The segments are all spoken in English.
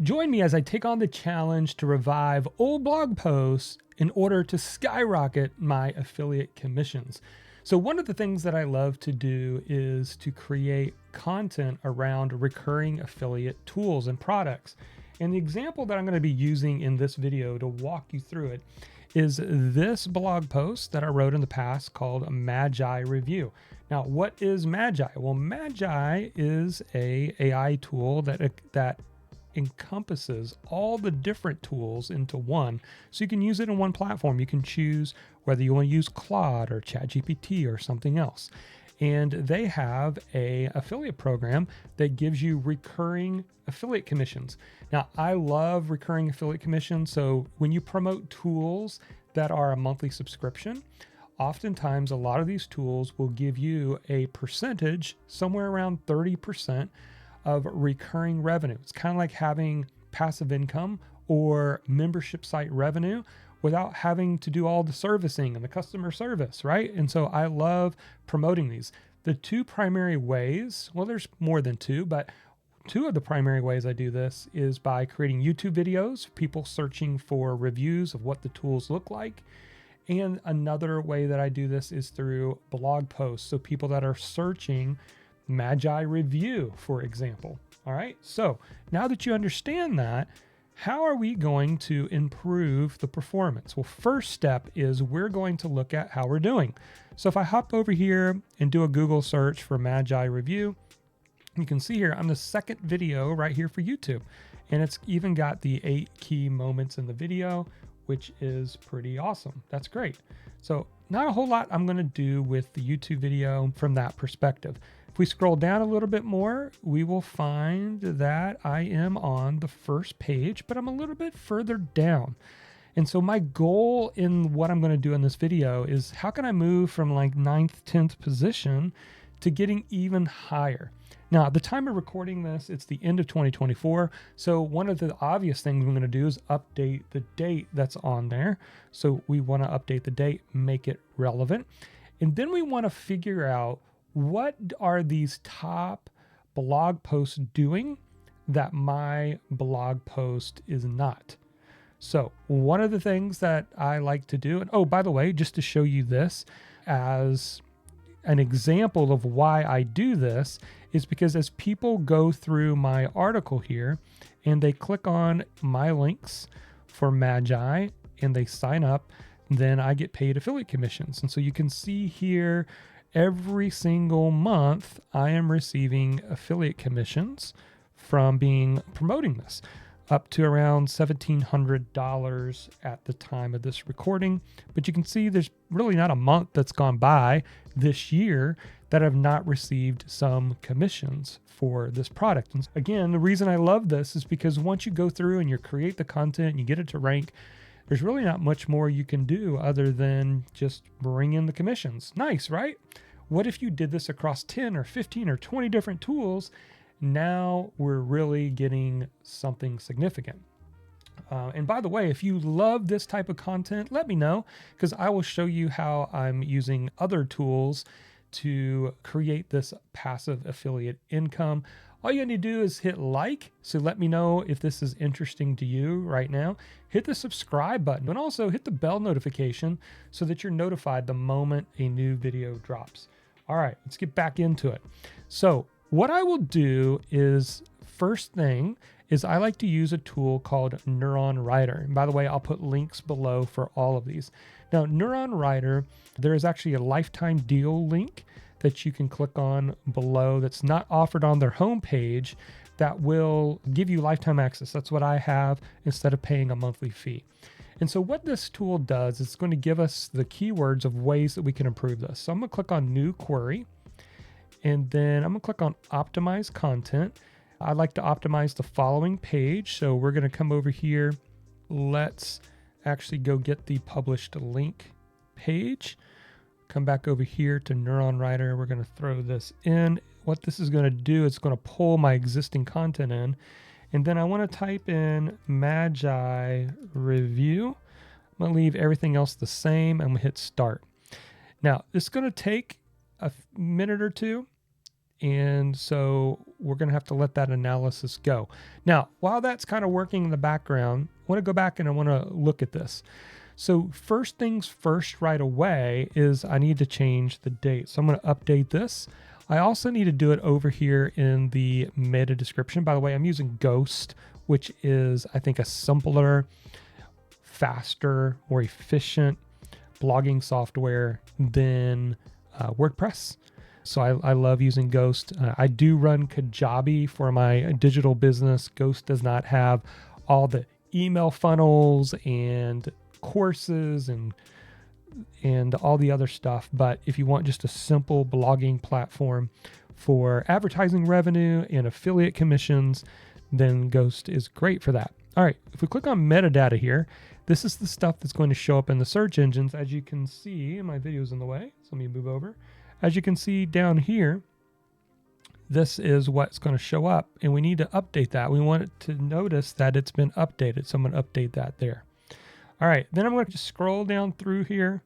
Join me as I take on the challenge to revive old blog posts in order to skyrocket my affiliate commissions. So one of the things that I love to do is to create content around recurring affiliate tools and products. And the example that I'm going to be using in this video to walk you through it is this blog post that I wrote in the past called Magi Review. Now, what is Magi? Well, Magi is a AI tool that encompasses all the different tools into one, so you can use it in one platform. You can choose whether you want to use Claude or ChatGPT or something else. And they have a affiliate program that gives you recurring affiliate commissions. Now, I love recurring affiliate commissions. So when you promote tools that are a monthly subscription, oftentimes a lot of these tools will give you a percentage, somewhere around 30%, of recurring revenue. It's kind of like having passive income or membership site revenue without having to do all the servicing and the customer service, right? And so I love promoting these. The two primary ways, well, there's more than two, but two of the primary ways I do this is by creating YouTube videos, people searching for reviews of what the tools look like. And another way that I do this is through blog posts. So people that are searching Magi Review, for example. All right. So now that you understand that, how are we going to improve the performance? Well, first step is we're going to look at how we're doing. So if I hop over here and do a Google search for Magi Review, you can see here, I'm the second video right here for YouTube. And it's even got the 8 key moments in the video, which is pretty awesome. That's great. So not a whole lot I'm going to do with the YouTube video from that perspective. If we scroll down a little bit more, we will find that I am on the first page, but I'm a little bit further down. And so my goal in what I'm going to do in this video is how can I move from like 9th, 10th position to getting even higher? Now, at the time of recording this, it's the end of 2024. So one of the obvious things I'm going to do is update the date that's on there. So we want to update the date, make it relevant. And then we want to figure out what are these top blog posts doing that my blog post is not. So one of the things that I like to do, and oh, by the way, just to show you this as an example of why I do this, is because as people go through my article here and they click on my links for Magi and they sign up, then I get paid affiliate commissions. And so you can see here, every single month I am receiving affiliate commissions from promoting this, up to around $1,700 at the time of this recording. But you can see there's really not a month that's gone by this year that I've not received some commissions for this product. And again, the reason I love this is because once you go through and you create the content and you get it to rank, there's really not much more you can do other than just bring in the commissions. Nice, right? What if you did this across 10 or 15 or 20 different tools? Now we're really getting something significant. And by the way, if you love this type of content, let me know, because I will show you how I'm using other tools to create this passive affiliate income. All you need to do is hit like. So let me know if this is interesting to you right now. Hit the subscribe button and also hit the bell notification so that you're notified the moment a new video drops. All right, let's get back into it. So what I will do is, first thing is I like to use a tool called NeuronWriter. And by the way, I'll put links below for all of these. Now, NeuronWriter, there is actually a lifetime deal link that you can click on below that's not offered on their homepage that will give you lifetime access. That's what I have instead of paying a monthly fee. And so what this tool does is it's going to give us the keywords of ways that we can improve this. So I'm going to click on New Query, and then I'm going to click on Optimize Content. I'd like to optimize the following page. So we're going to come over here. Let's actually go get the published link page. Come back over here to NeuronWriter. We're going to throw this in. What this is going to do, it's going to pull my existing content in. And then I want to type in Magi Review. I'm going to leave everything else the same. I'm going to hit Start. Now, it's going to take a minute or two. And so we're going to have to let that analysis go. Now, while that's kind of working in the background, I want to go back and I want to look at this. So first things first right away is I need to change the date. So I'm going to update this. I also need to do it over here in the meta description. By the way, I'm using Ghost, which is, I think, a simpler, faster, more efficient blogging software than WordPress. So I love using Ghost. I do run Kajabi for my digital business. Ghost does not have all the email funnels and courses and all the other stuff. But if you want just a simple blogging platform for advertising revenue and affiliate commissions, then Ghost is great for that. All right, if we click on metadata here, this is the stuff that's going to show up in the search engines. As you can see, my video's in the way, so let me move over. As you can see down here, this is what's going to show up, and we need to update that. We want it to notice that it's been updated, so I'm going to update that there. All right, then I'm going to just scroll down through here.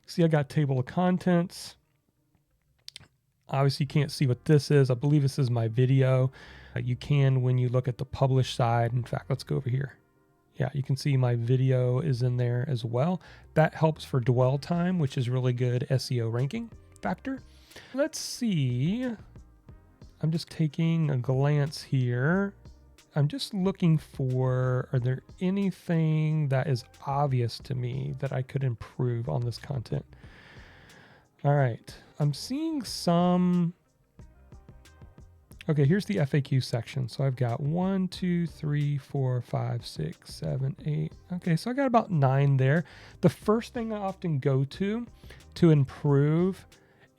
See, I got table of contents. Obviously, you can't see what this is. I believe this is my video. You can when you look at the publish side. In fact, let's go over here. Yeah, you can see my video is in there as well. That helps for dwell time, which is really good SEO ranking factor. Let's see. I'm just taking a glance here. I'm just looking for, are there anything that is obvious to me that I could improve on this content? All right, I'm seeing some. Okay, here's the FAQ section. So I've got 1, 2, 3, 4, 5, 6, 7, 8. Okay, so I got about 9 there. The first thing I often go to improve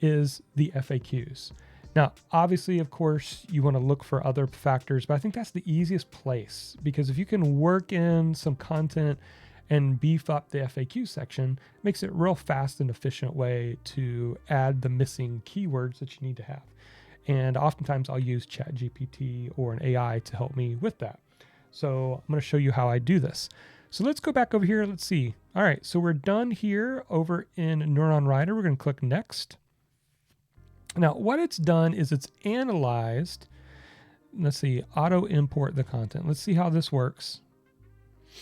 is the FAQs. Now, obviously, of course, you want to look for other factors, but I think that's the easiest place, because if you can work in some content and beef up the FAQ section, it makes it a real fast and efficient way to add the missing keywords that you need to have. And oftentimes I'll use ChatGPT or an AI to help me with that. So I'm going to show you how I do this. So let's go back over here. Let's see. All right, so we're done here over in NeuronWriter. We're going to click Next. Now, what it's done is it's analyzed. Let's see, auto import the content. Let's see how this works.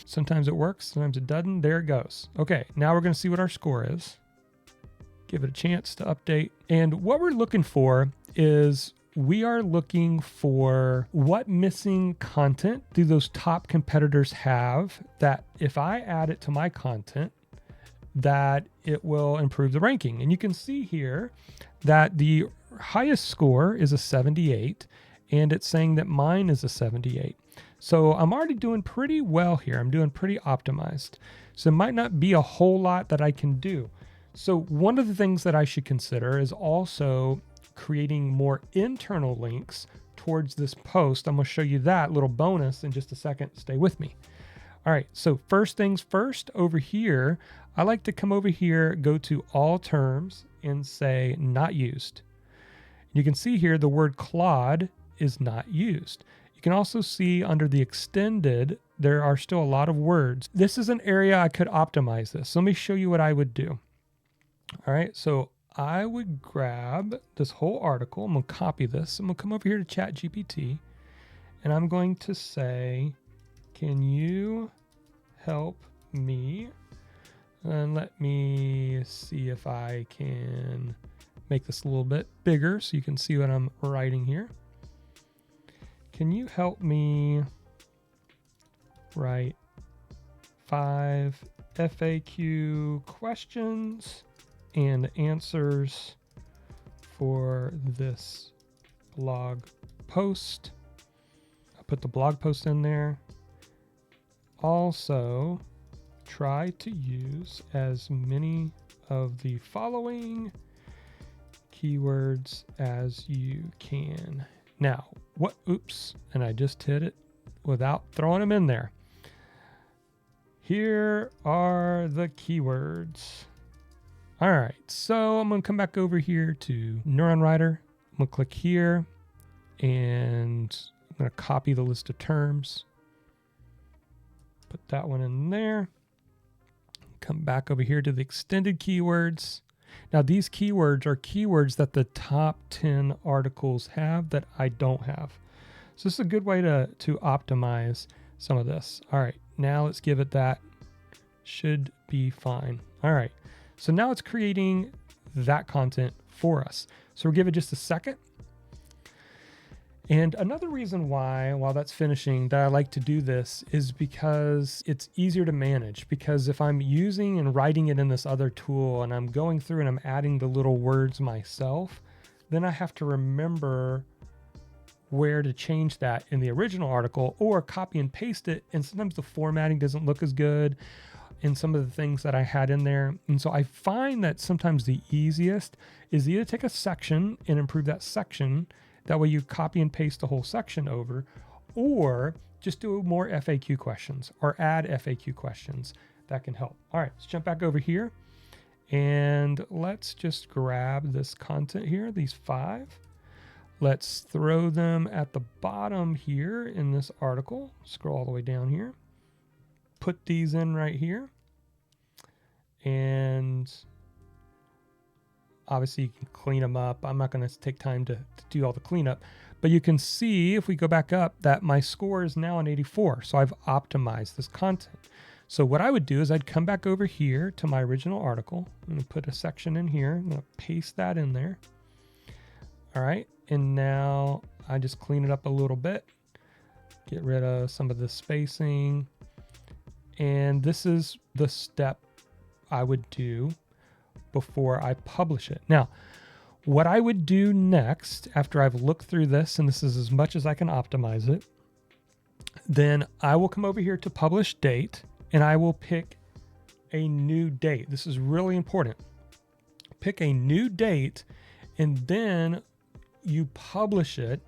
Sometimes it works, sometimes it doesn't. There it goes. Okay, now we're going to see what our score is. Give it a chance to update. And what we're looking for is we are looking for what missing content do those top competitors have that if I add it to my content, that it will improve the ranking. And you can see here that the highest score is a 78, and it's saying that mine is a 78. So I'm already doing pretty well here. I'm doing pretty optimized. So it might not be a whole lot that I can do. So one of the things that I should consider is also creating more internal links towards this post. I'm going to show you that little bonus in just a second. Stay with me. All right, so first things first, over here, I like to come over here, go to all terms and say not used. You can see here the word Claude is not used. You can also see under the extended, there are still a lot of words. This is an area I could optimize this. So let me show you what I would do. All right, so I would grab this whole article. I'm going to copy this. I'm going to come over here to ChatGPT, and I'm going to say, can you help me? And let me see if I can make this a little bit bigger so you can see what I'm writing here. Can you help me write 5 FAQ questions and answers for this blog post? I'll put the blog post in there. Also, try to use as many of the following keywords as you can. Now, what? Oops, and I just hit it without throwing them in there. Here are the keywords. All right, so I'm going to come back over here to NeuronWriter. I'm going to click here, and I'm going to copy the list of terms. Put that one in there. Come back over here to the extended keywords. Now, these keywords are keywords that the top 10 articles have that I don't have. So this is a good way to optimize some of this. All right, now let's give it that. Should be fine. All right, so now it's creating that content for us. So we'll give it just a second. And another reason why, while that's finishing, that I like to do this is because it's easier to manage. Because if I'm using and writing it in this other tool and I'm going through and I'm adding the little words myself, then I have to remember where to change that in the original article or copy and paste it. And sometimes the formatting doesn't look as good in some of the things that I had in there. And so I find that sometimes the easiest is either take a section and improve that section. That way you copy and paste the whole section over, or just do more FAQ questions or add FAQ questions. That can help. All right, let's jump back over here and let's just grab this content here, these 5. Let's throw them at the bottom here in this article. Scroll all the way down here. Put these in right here. And obviously you can clean them up. I'm not going to take time to do all the cleanup, but you can see if we go back up that my score is now an 84. So I've optimized this content. So what I would do is I'd come back over here to my original article. I'm going to put a section in here. I'm going to paste that in there. All right. And now I just clean it up a little bit, get rid of some of the spacing. And this is the step I would do before I publish it. Now, what I would do next after I've looked through this, and this is as much as I can optimize it, then I will come over here to publish date and I will pick a new date. This is really important. Pick a new date and then you publish it,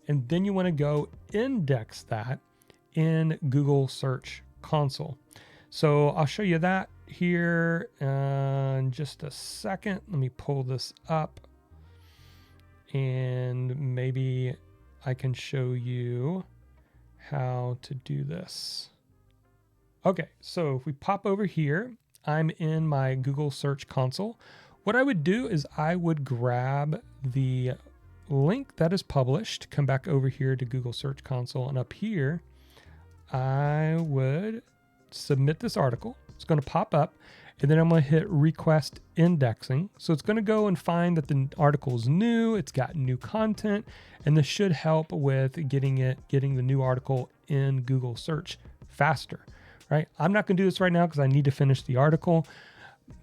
and then you want to go index that in Google Search Console. So I'll show you that here in just a second. Let me pull this up and maybe I can show you how to do this. Okay, so if we pop over here, I'm in my Google Search Console. What I would do is I would grab the link that is published, come back over here to Google Search Console, and up here I would submit this article. It's going to pop up, and then I'm going to hit request indexing. So it's going to go and find that the article is new, it's got new content, and this should help with getting the new article in Google search faster, right? I'm not going to do this right now because I need to finish the article,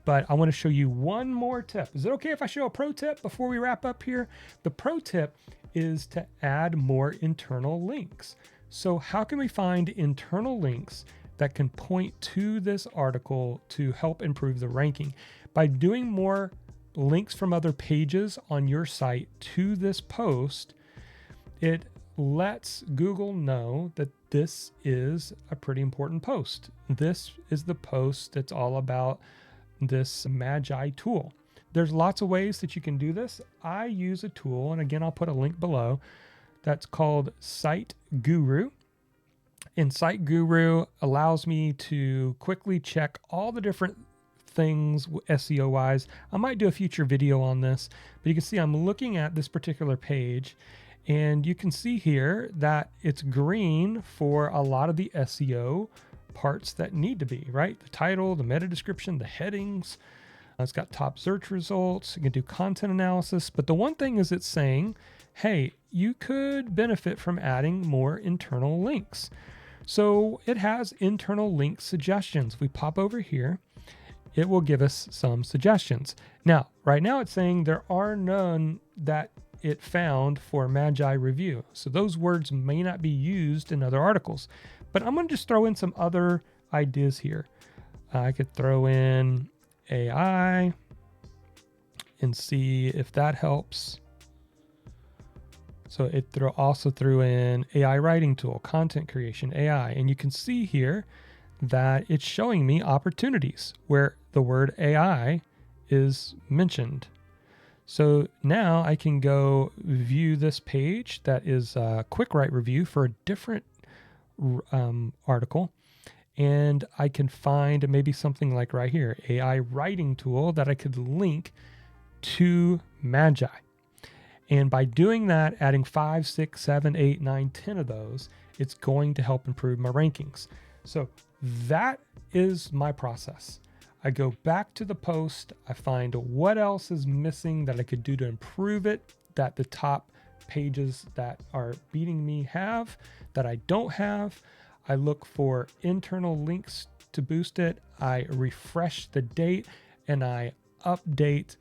but I want to show you one more tip. Is it okay if I show a pro tip before we wrap up here? The pro tip is to add more internal links. So how can we find internal links that can point to this article to help improve the ranking? By doing more links from other pages on your site to this post, it lets Google know that this is a pretty important post. This is the post that's all about this Magi tool. There's lots of ways that you can do this. I use a tool, and again, I'll put a link below, that's called Site Guru. And Site Guru allows me to quickly check all the different things SEO wise. I might do a future video on this, but you can see I'm looking at this particular page, and you can see here that it's green for a lot of the SEO parts that need to be, right? The title, the meta description, the headings. It's got top search results. You can do content analysis. But the one thing is it's saying, hey, you could benefit from adding more internal links. So it has internal link suggestions. If we pop over here, it will give us some suggestions. Now, right now it's saying there are none that it found for Magi review. So those words may not be used in other articles, but I'm going to just throw in some other ideas here. I could throw in AI and see if that helps. So it also threw in AI writing tool, content creation, AI, and you can see here that it's showing me opportunities where the word AI is mentioned. So now I can go view this page that is a quick write review for a different article, and I can find maybe something like right here, AI writing tool, that I could link to Magi. And by doing that, adding 5, 6, 7, 8, 9, 10 of those, it's going to help improve my rankings. So that is my process. I go back to the post, I find what else is missing that I could do to improve it, that the top pages that are beating me have, that I don't have. I look for internal links to boost it. I refresh the date and I update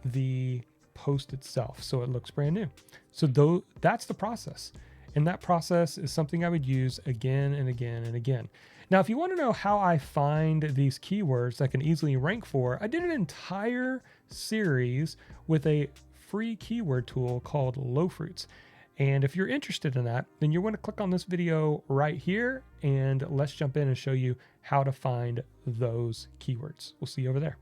the post itself so it looks brand new. So that's the process. And that process is something I would use again and again and again. Now, if you want to know how I find these keywords that I can easily rank for, I did an entire series with a free keyword tool called Low Fruits. And if you're interested in that, then you want to click on this video right here and let's jump in and show you how to find those keywords. We'll see you over there.